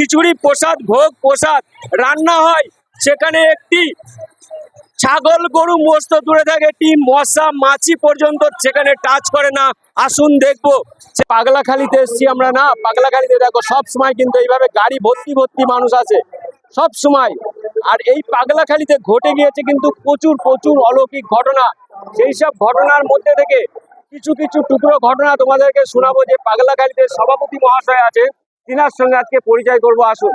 খিচুড়ি প্রসাদ, ভোগ প্রসাদ রান্না হয়, সেখানে একটি ছাগল গরু মোস্ত দূরে থাকে, একটি মশা মাছি পর্যন্ত সেখানে টাচ করে না। আসুন দেখবো। পাগলাখালিতে এসছি আমরা না, পাগলাখালিতে দেখো সব সময় কিন্তু এইভাবে গাড়ি ভর্তি ভর্তি মানুষ আছে সব সময়। আর এই পাগলাখালিতে ঘটে গিয়েছে কিন্তু প্রচুর প্রচুর অলৌকিক ঘটনা। সেই সব ঘটনার মধ্যে থেকে কিছু কিছু টুকরো ঘটনা তোমাদেরকে শোনাবো। যে পাগলাখালিতে সভাপতি মহাশয় আছে, তিনার সঙ্গে আজকে পরিচয় করব। আসুন।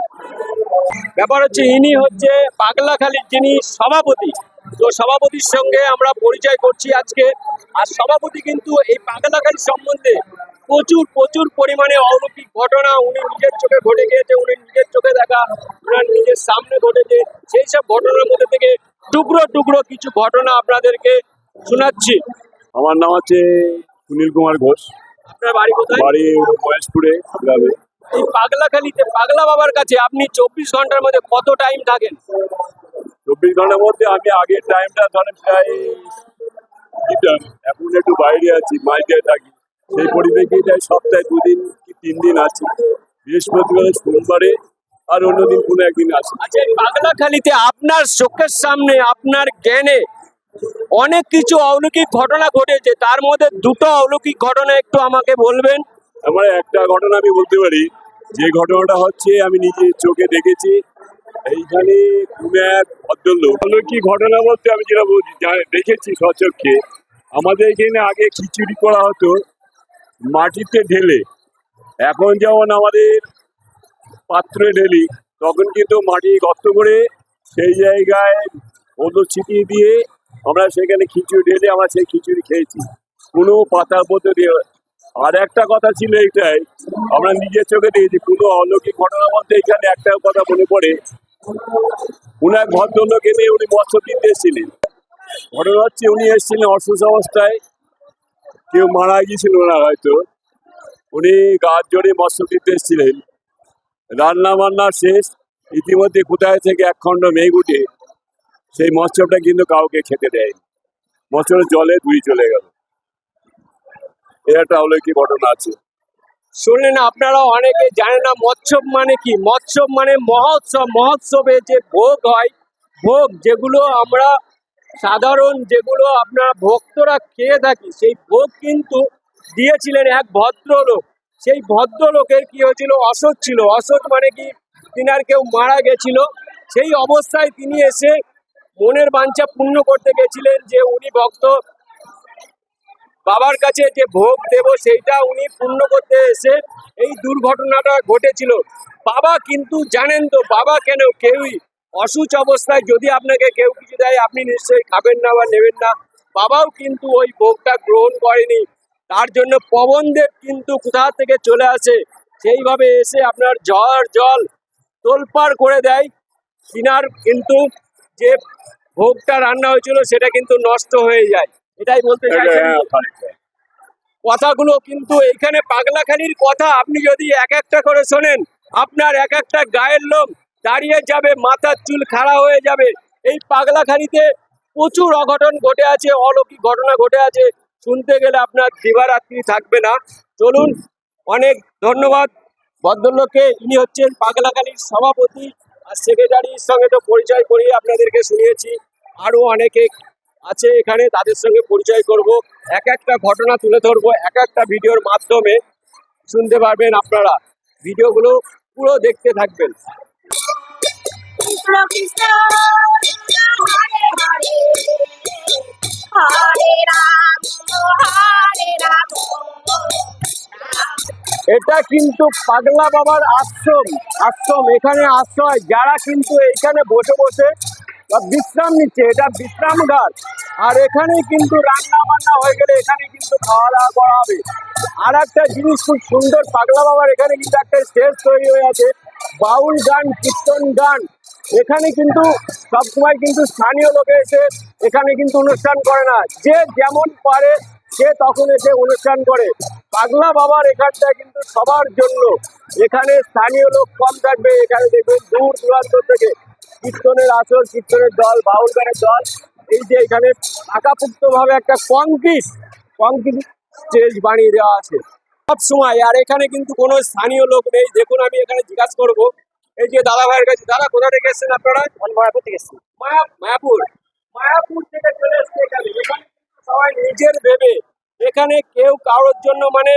ব্যাপার হচ্ছে ইনি হচ্ছে পাগলাখালির যিনি সভাপতি, তো সভাপতির সঙ্গে আমরা পরিচয় করছি আজকে। আর সভাপতি কিন্তু এই পাগলাখালি সম্বন্ধে প্রচুর প্রচুর পরিমাণে অলৌকিক ঘটনা উনি নিজের চোখে ঘটে গিয়েছে, উনি নিজের চোখে দেখা, ওনার নিজের সামনে ঘটেছে। সেই সব ঘটনার মধ্যে থেকে টুকরো টুকরো কিছু ঘটনা আপনাদেরকে শোনাচ্ছি। আমার নাম হচ্ছে সুনীল কুমার ঘোষ। আপনার বাড়ি কোথায়? বাড়ি মহেশপুরে গ্রামে। এই পাগলাখালিতে পাগলা বাবার কাছে আপনি 24 ঘন্টার মধ্যে কত টাইম থাকেন? 24 ঘন্টার মধ্যে আমি আগের টাইমটা ধরেন প্রায় দিতাম, এখন একটু বাইরে আছি, মাইকে থাকি। সেই পরিপ্রেক্ষিতে সপ্তাহে 2 দিন কি 3 দিন আছি, বৃহস্পতিবার সোমবারে, আর অন্যদিন কোনো একদিন আসি। আচ্ছা, এই পাগলাখালিতে আপনার চোখের সামনে আপনার জ্ঞানে অনেক কিছু অলৌকিক ঘটনা ঘটেছে, তার মধ্যে দুটো অলৌকিক ঘটনা একটু আমাকে বলবেন? আমার একটা ঘটনা আমি বলতে পারি, যে ঘটনাটা হচ্ছে আমি নিজে চোখে দেখেছি। এইখানে কোনো এক ভদ্রলোক, কি ঘটনা বলতে আমি যেটা দেখেছি স্বচক্ষে, আমাদের এখানে আগে খিচুড়ি করা হতো মাটিতে ঢেলে। এখন যেমন আমাদের পাত্রে ঢেলি, তখন কিন্তু মাটি গর্ত করে সেই জায়গায় ওদের ছিটিয়ে দিয়ে আমরা সেখানে খিচুড়ি ঢেলে আমরা সেই খিচুড়ি খেয়েছি, কোনো পাতার মধ্যে দিয়ে। আর একটা কথা ছিল এইটাই, আমরা নিজের চোখে দেখেছি কোনো অলৌকিক ঘটনা বলতে এখানে একটা কথা মনে পড়ে, উনি এক ভদ্রলোক এনে উনি মৎস্য দিতে এসেছিলেন। ঘটনা হচ্ছে উনি এসেছিলেন অসুস্থ অবস্থায়, কেউ মারা গিয়েছিল না হয়তো, উনি গাছ জোরে মৎস্য দিতে এসেছিলেন। রান্না বান্না শেষ, ইতিমধ্যে কোথায় থেকে এক খণ্ড মেঘ উঠে সেই মৎস্যটা কিন্তু কাউকে খেতে দেয়নি, মৎস্যটা জলে ধুয়ে চলে গেল। এর একটা অলৌকিক ঘটনা আছে। শুনলেন আপনারা, অনেকে জানে না মৎস্য মানে কি। মৎস্য মানে মহোৎসব, মহোৎসবে যে ভোগ হয়, ভোগ যেগুলো আমরা সাধারণ যেগুলো আপনার ভক্তরা খেয়ে থাকি, সেই ভোগ কিন্তু দিয়েছিলেন এক ভদ্রলোক। সেই ভদ্রলোকের কি হয়েছিল, অসৎ ছিল। অসৎ মানে কি, তিনার কেউ মারা গেছিল, সেই অবস্থায় তিনি এসে মনের বাঞ্ছা পূর্ণ করতে গেছিলেন, যে উনি ভক্ত বাবার কাছে যে ভোগ দেব সেইটা উনি পূর্ণ করতে এসে এই দুর্ঘটনাটা ঘটেছিল। বাবা কিন্তু জানেন তো, বাবা কেন কেউই অসুচ অবস্থায় যদি আপনাকে কেউ কিছু দেয় আপনি নিশ্চয়ই খাবেন না বা নেবেন না। বাবাও কিন্তু ওই ভোগটা গ্রহণ করেনি, তার জন্য পবনদেব কিন্তু কোথা থেকে চলে আসে, সেইভাবে এসে আপনার ঝড় জল তোলপাড় করে দেয়। তিনার কিন্তু যে ভোগটা রান্না হয়েছিল সেটা কিন্তু নষ্ট হয়ে যায়। এটাই বলতে চাইছেন। কথাগুলো কিন্তু এখানে পাগলাখালির কথা আপনি যদি এক একটা করে শোনেন, আপনার এক একটা গায়ের লোম দাঁড়িয়ে যাবে, মাথার চুল খাড়া হয়ে যাবে। এই পাগলাখালিতে প্রচুর অঘটন ঘটে আছে, অলৌকিক ঘটনা ঘটে আছে, শুনতে গেলে আপনার দিবারাত্রি থাকবে না। চলুন, অনেক ধন্যবাদ ভদ্রলোককে। ইনি হচ্ছেন পাগলাখালির সভাপতি আর সেক্রেটারির সঙ্গে তো পরিচয় করিয়ে আপনাদেরকে শুনিয়েছি, আরো অনেকে আছে এখানে, তাদের সঙ্গে পরিচয় করব। এক একটা ঘটনা তুলে ধরবো এক একটা ভিডিওর মাধ্যমে, শুনতে পারবেন আপনারা। ভিডিওগুলো পুরো দেখতে থাকবেন। এটা কিন্তু পাগলা বাবার আশ্রম। আশ্রম, এখানে আশ্রয়, যারা কিন্তু এখানে বসে বসে বিশ্রাম নিচ্ছে, এটা বিশ্রামগার। আর এখানে কিন্তু রান্না বান্না হয়ে গেলে এখানে কিন্তু খাওয়া দাওয়া করা হবে। আর একটা জিনিস খুব সুন্দর, পাগলা বাবার এখানে কিন্তু একটা স্টেজ তৈরি হয়ে আছে, বাউল গান, কীর্তন গান। এখানে কিন্তু সবসময় কিন্তু স্থানীয় লোকে এসে এখানে কিন্তু অনুষ্ঠান করে না, যে যেমন পারে সে তখন এসে অনুষ্ঠান করে। পাগলা বাবার এখানটা কিন্তু সবার জন্য, এখানে স্থানীয় লোক কম থাকবে। এখানে দেখবেন দূর দূরান্ত থেকে কীর্তনের আসর, কীর্তনের দল, বাউল গানের দল। এই যে এখানে পাকাপুক্ত ভাবে একটা কংক্রিট স্টেজ বানিয়ে দেওয়া আছে সব সময়। আর এখানে কিন্তু কোনো স্থানীয় লোক নেই। দেখুন, আমি এখানে জিজ্ঞাসা করবো এই যে দাদা ভাইয়ের কাছে। দাদা কোথা থেকে এসেছেন আপনারা? মায়াপুর থেকে এসেছি। মায়াপুর মায়াপুর থেকে চলে এসছে এখানে। এখানে কিন্তু সবাই নিজের ভেবে, এখানে কেউ কারোর জন্য মানে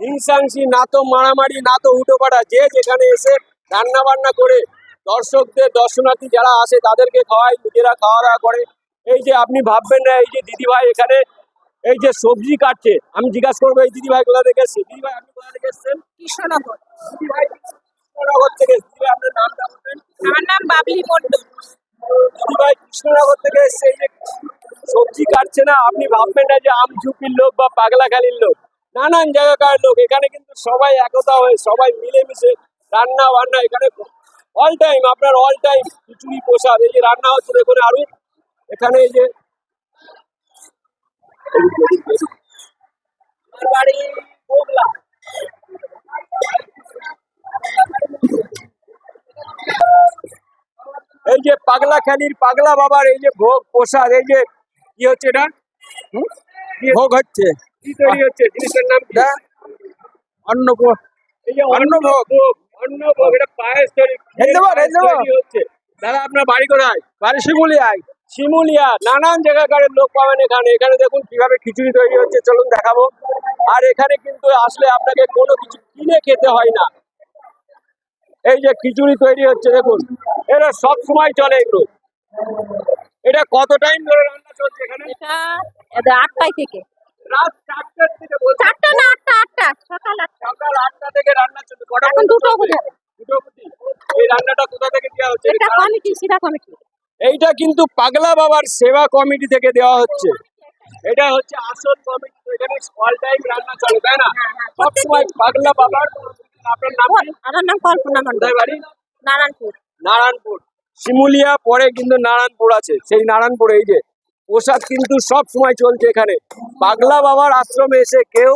হিংসাংসি না, তো মারামারি না তো হুটোপাটা, যে যেখানে এসে রান্না বান্না করে দর্শকদের, দর্শনার্থী যারা আসে তাদেরকে খাওয়ায়, নিজেরা খাওয়া দাওয়া করে। এই যে আপনি ভাববেন না, এই যে দিদি ভাই এখানে এই যে সবজি কাটছে, আমি জিজ্ঞাসা করবো এই দিদি ভাই কোথা থেকে এসছে। দিদি ভাই আপনি কোথা থেকে এসছেন? কৃষ্ণনগর। দিদি ভাই কৃষ্ণনগর থেকে এসছে। দিদি ভাই, আপনার নামটা বলবেন? আমার নাম বাবলি মন্ডল। দিদি ভাই কৃষ্ণনগর থেকে এসছে। এই যে সবজি কাটছে না, আপনি ভাববেন না যে আমঝুপির লোক বা পাগলাখালির লোক, নানান জায়গাকার লোক। এখানে কিন্তু সবাই একতা হয়ে, সবাই মিলেমিশে রান্না বান্না এখানে অল টাইম, আপনার অল টাইম খিচুড়ি প্রসাদ। এই যে রান্না হচ্ছে দেখুন, আরো এখানে এই যে আমার বাড়ি বগলা। এই যে পাগলাখালির পাগলা বাবার এই যে ভোগ প্রসাদ, এই যে কি হচ্ছে এটা? ভোগ হচ্ছে, কি তৈরি হচ্ছে, জিনিসটার নাম কি? অন্নভোগ। এই যে অন্নভোগ, অন্নভোগ, এটা পায়েস তৈরি হচ্ছে। দাদা আপনার বাড়ি কোথায়? বাড়ি শিমুলিয়ায়। শিমুলিয়া, নানান জায়গাকার লোক পাবেন এখানে। এখানে দেখুন কিভাবে খিচুড়ি তৈরি হচ্ছে, চলুন দেখাবো। আর এখানে কিন্তু আসলে আপনাকে কোনো কিছু কিনে খেতে হয় না। এই যে খিচুড়ি তৈরি হচ্ছে দেখুন, এটা সব সময় চলে এগুলো। এটা কত টাইম ধরে রান্না চলছে এখানে? এটা 8টায় থেকে। রাত 4টার থেকে বলছে। 4টা না 8টা, সকাল 8টা। সকাল 8টা থেকে রান্না চলছে। কটা এখন পর্যন্ত 2টো চলছে? বোঝাবে। 2টো অবধি। এই রান্নাটা কোথা থেকে দেওয়া হচ্ছে? এটা কমিটি, সিধা কমিটি। এইটা কিন্তু পাগলা বাবার সেবা কমিটি থেকে দেওয়া হচ্ছে। এটা হচ্ছে আসল কমিটি, এখানে অল টাইম রান্না চলে, তাই না? সব সময় পাগলা বাবার। আপনার নাম কি? আমার নাম কল্পনা মন্ডল। কোথায় বাড়ি? নারায়ণপুর। নারায়ণপুর। শিমুলিয়া পরে কিন্তু নারায়ণপুর আছে, সেই নারায়ণপুরে এই যে প্রসাদ কিন্তু সব সময় চলছে এখানে। পাগলা বাবার আশ্রমে এসে কেউ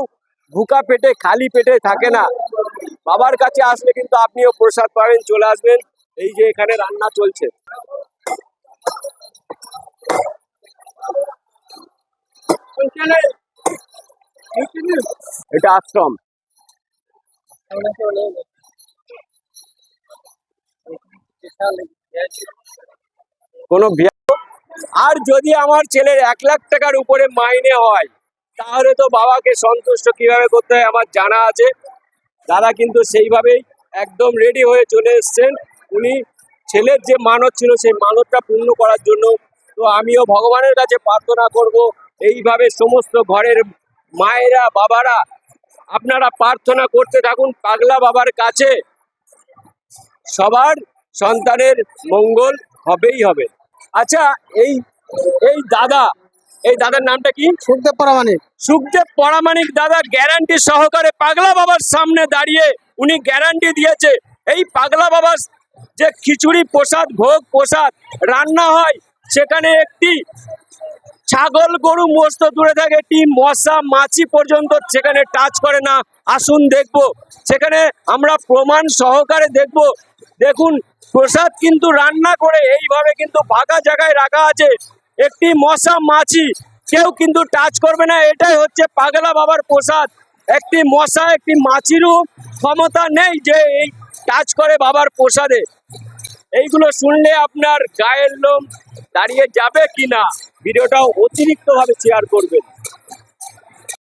ভুকা পেটে, খালি পেটে থাকে না। বাবার কাছে আসলে কিন্তু আপনিও প্রসাদ পাবেন, চলে আসবেন। এই যে এখানে রান্না চলছে। এটা আশ্রম। কোনো আর যদি আমার ছেলের 1 লাখ টাকার উপরে মাইনে হয়, তাহলে তো বাবাকে সন্তুষ্ট কিভাবে করতে হয় আমার জানা আছে। দাদা কিন্তু সেইভাবেই একদম রেডি হয়ে চলে এসছেন। উনি ছেলের যে মানত ছিল সেই মানতটা পূর্ণ করার জন্য। তো আমিও ভগবানের কাছে প্রার্থনা করব, এইভাবে সমস্ত ঘরের মায়েরা, বাবারা আপনারা প্রার্থনা করতে থাকুন পাগলা বাবার কাছে। সবার সন্তানের মঙ্গল হবেই হবে। আচ্ছা, এই এই দাদার নামটা কি? সুখদেব পরামানিক। সুখদেব পরামানিক দাদা গ্যারান্টি সহকারে পাগলা বাবার সামনে দাঁড়িয়ে উনি গ্যারান্টি দিয়েছে, এই পাগলা বাবার যে খিচুড়ি প্রসাদ, ভোগ প্রসাদ রান্না হয়, সেখানে একটি ছাগল গরু মস্ত দূরে থাকে, একটি মশা মাছি পর্যন্ত সেখানে টাচ করে না। আসুন দেখবো, সেখানে আমরা প্রমাণ সহকারে দেখব। দেখুন প্রসাদ কিন্তু রান্না করে এইভাবে কিন্তু ফাঁকা জায়গায় রাখা আছে, একটি মশা মাছি কেউ কিন্তু টাচ করবে না। এটাই হচ্ছে পাগলা বাবার প্রসাদ। একটি মশা, একটি মাছিরও ক্ষমতা নেই যে এই টাচ করে বাবার প্রসাদে। এইগুলো শুনলে আপনার গায়ের লোম দাঁড়িয়ে যাবে কিনা, ভিডিওটাও অতিরিক্তভাবে শেয়ার করবেন।